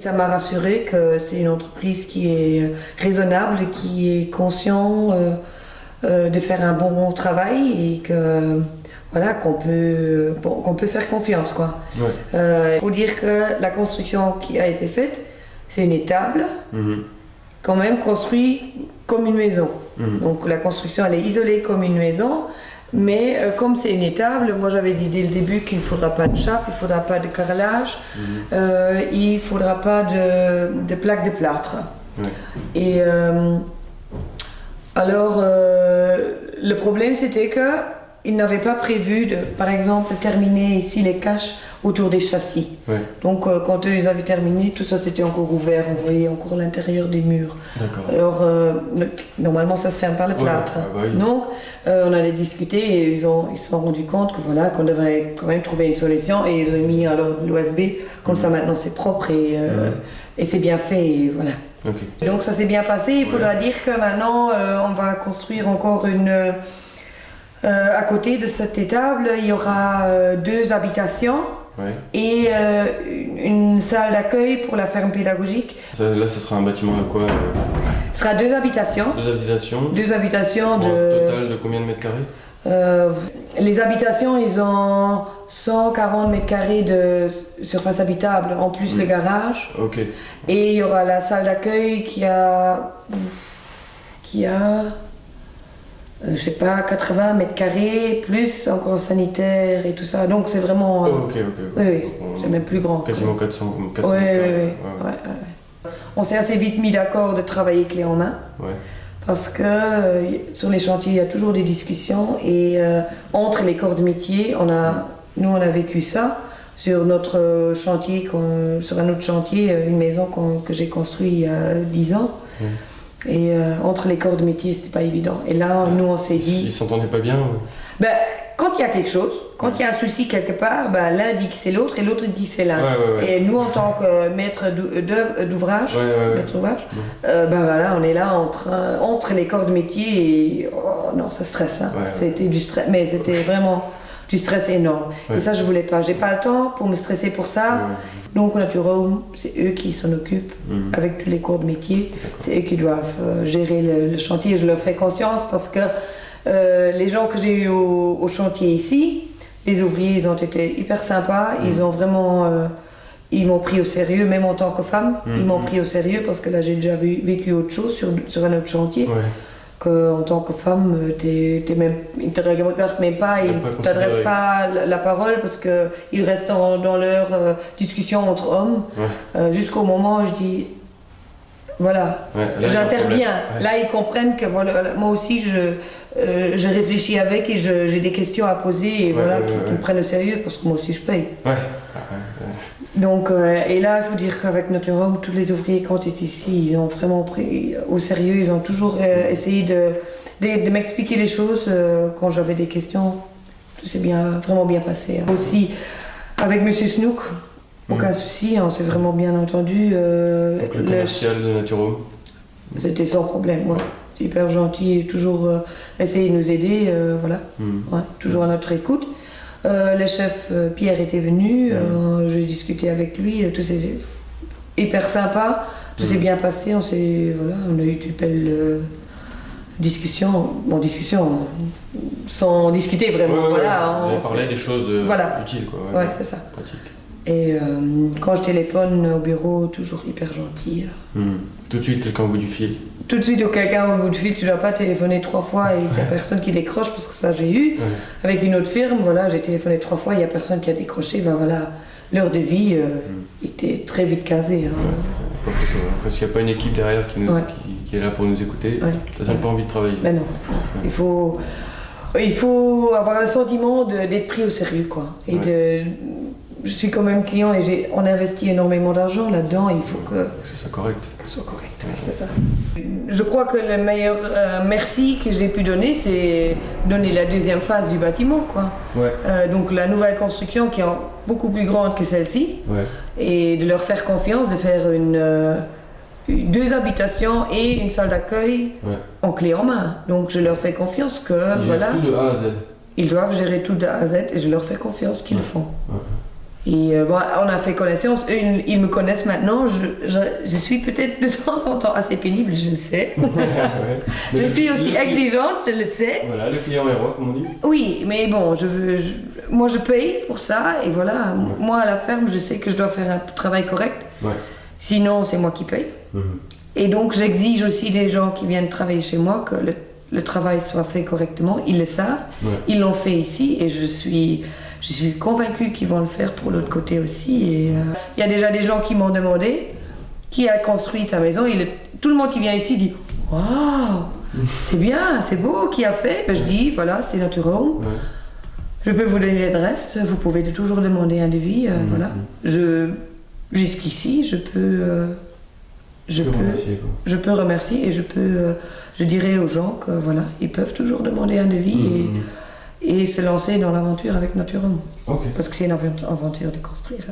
Ça m'a rassuré que c'est une entreprise qui est raisonnable, qui est conscient de faire un bon travail et que voilà qu'on peut faire confiance quoi. Ouais. Faut dire que la construction qui a été faite, c'est une étable, quand même construite comme une maison. Donc la construction elle est isolée comme une maison. Mais comme c'est une étable, moi j'avais dit dès le début qu'il ne faudra pas de chape, il ne faudra pas de carrelage, il ne faudra pas de plaques de plâtre. Ouais. Et alors le problème c'était qu'ils n'avaient pas prévu de, par exemple, terminer ici les caches autour des châssis. Ouais. Donc quand eux ils avaient terminé, tout ça c'était encore ouvert, on voyait encore l'intérieur des murs. D'accord. Alors normalement ça se ferme par le plâtre. Ouais, bah oui. Donc on allait discuter et ils se sont rendus compte que voilà qu'on devrait quand même trouver une solution et ils ont mis alors l'OSB comme ça maintenant c'est propre et c'est bien fait et voilà. Okay. Donc ça s'est bien passé. Il faudra dire que maintenant on va construire encore une à côté de cette étable il y aura 2 habitations. Ouais. Et une salle d'accueil pour la ferme pédagogique. Là, ce sera un bâtiment de quoi Ce sera 2 habitations. 2 habitations. 2 habitations Pour de... un total de combien de mètres carrés Les habitations, ils ont 140 mètres carrés de surface habitable, en plus le garage. Ok. Et il y aura la salle d'accueil qui a je sais pas, 80 mètres carrés, plus encore sanitaire et tout ça. Donc c'est vraiment... Ok. Oui, c'est même plus grand. Quasiment 400 Oui, mètres carrés. Ouais. On s'est assez vite mis d'accord de travailler clé en main. Ouais. Parce que sur les chantiers, il y a toujours des discussions et entre les corps de métier, nous on a vécu ça sur notre chantier, sur un autre chantier, une maison que j'ai construite il y a 10 ans. Et entre les corps de métier, c'était pas évident. Et là, nous, on s'est dit... Ils s'entendaient pas bien Ben, quand il y a quelque chose, quand il y a un souci quelque part, ben, l'un dit que c'est l'autre et l'autre dit que c'est l'un. Ouais. Et nous, en tant que maître d'ouvrage, ben voilà, on est là entre les corps de métier et... Oh non, ça stresse, hein. C'était du stress, mais c'était vraiment du stress énorme. Et ça, je voulais pas. J'ai pas le temps pour me stresser pour ça. Donc, Naturome, c'est eux qui s'en occupent avec tous les corps de métier. C'est eux qui doivent gérer le chantier. Je leur fais conscience parce que les gens que j'ai eu au chantier ici, les ouvriers, ils ont été hyper sympas. Ils ont vraiment... ils m'ont pris au sérieux, même en tant que femme. Ils m'ont pris au sérieux parce que là, j'ai déjà vécu autre chose sur un autre chantier. En tant que femme, ils ne te regardent même pas, ils ne t'adressent pas la parole parce qu'ils restent dans leur discussion entre hommes jusqu'au moment où je dis voilà, j'interviens. Là, ils comprennent que voilà, moi aussi je réfléchis avec et j'ai des questions à poser et qui me prennent au sérieux parce que moi aussi je paye. Donc, et là, il faut dire qu'avec Naturome, tous les ouvriers qui ont été ici, ils ont vraiment pris au sérieux, ils ont toujours essayé de m'expliquer les choses quand j'avais des questions. Tout s'est vraiment bien passé. Aussi, avec Monsieur Snook, aucun souci, on s'est vraiment bien entendu. Donc le commercial de Naturome. C'était sans problème, hyper gentil, toujours essayé de nous aider, toujours à notre écoute. Le chef Pierre était venu, j'ai discuté avec lui, tout s'est hyper sympa, tout s'est bien passé, on a eu de belles discussions, sans discuter vraiment. On parlait des choses utiles, quoi. C'est ça. Pratique. Et quand je téléphone au bureau, toujours hyper gentil. Tout de suite, quelqu'un au bout du fil. Tout de suite, quelqu'un au bout du fil, tu ne dois pas téléphoner 3 fois et qu'il n'y a personne qui décroche, parce que ça j'ai eu. Avec une autre firme, j'ai téléphoné 3 fois, il n'y a personne qui a décroché. L'heure de vie était très vite casée. Parce qu'il n'y a pas une équipe derrière qui est là pour nous écouter, ça donne pas envie de travailler. Ben non, il faut avoir le sentiment d'être pris au sérieux, quoi. Je suis quand même client et on investit énormément d'argent là-dedans, il faut que ce soit correct. C'est ça. Je crois que le meilleur merci que j'ai pu donner, c'est donner la deuxième phase du bâtiment, quoi. Donc la nouvelle construction qui est beaucoup plus grande que celle-ci, et de leur faire confiance, de faire 2 habitations et une salle d'accueil en clé en main. Donc je leur fais confiance que Tout de A à Z. Ils doivent gérer tout de A à Z et je leur fais confiance qu'ils le font. Et on a fait connaissance, eux ils me connaissent maintenant, je suis peut-être de temps en temps assez pénible, je le sais. Je suis aussi exigeante, je le sais. Voilà, le client est roi, comme on dit. Oui, mais bon, moi je paye pour ça, et voilà, moi à la ferme, je sais que je dois faire un travail correct, sinon c'est moi qui paye. Et donc j'exige aussi des gens qui viennent travailler chez moi que le travail soit fait correctement, ils le savent, ils l'ont fait ici, et je suis convaincue qu'ils vont le faire pour l'autre côté aussi. Et il y a déjà des gens qui m'ont demandé qui a construit ta maison. Tout le monde qui vient ici dit waouh, c'est bien, c'est beau, qui a fait. Ben, je dis voilà, c'est notre home. Je peux vous donner l'adresse, vous pouvez toujours demander un devis. Voilà. Jusqu'ici, je peux remercier et je dirais aux gens que voilà, ils peuvent toujours demander un devis et se lancer dans l'aventure avec Nature Home. Parce que c'est une aventure de construire.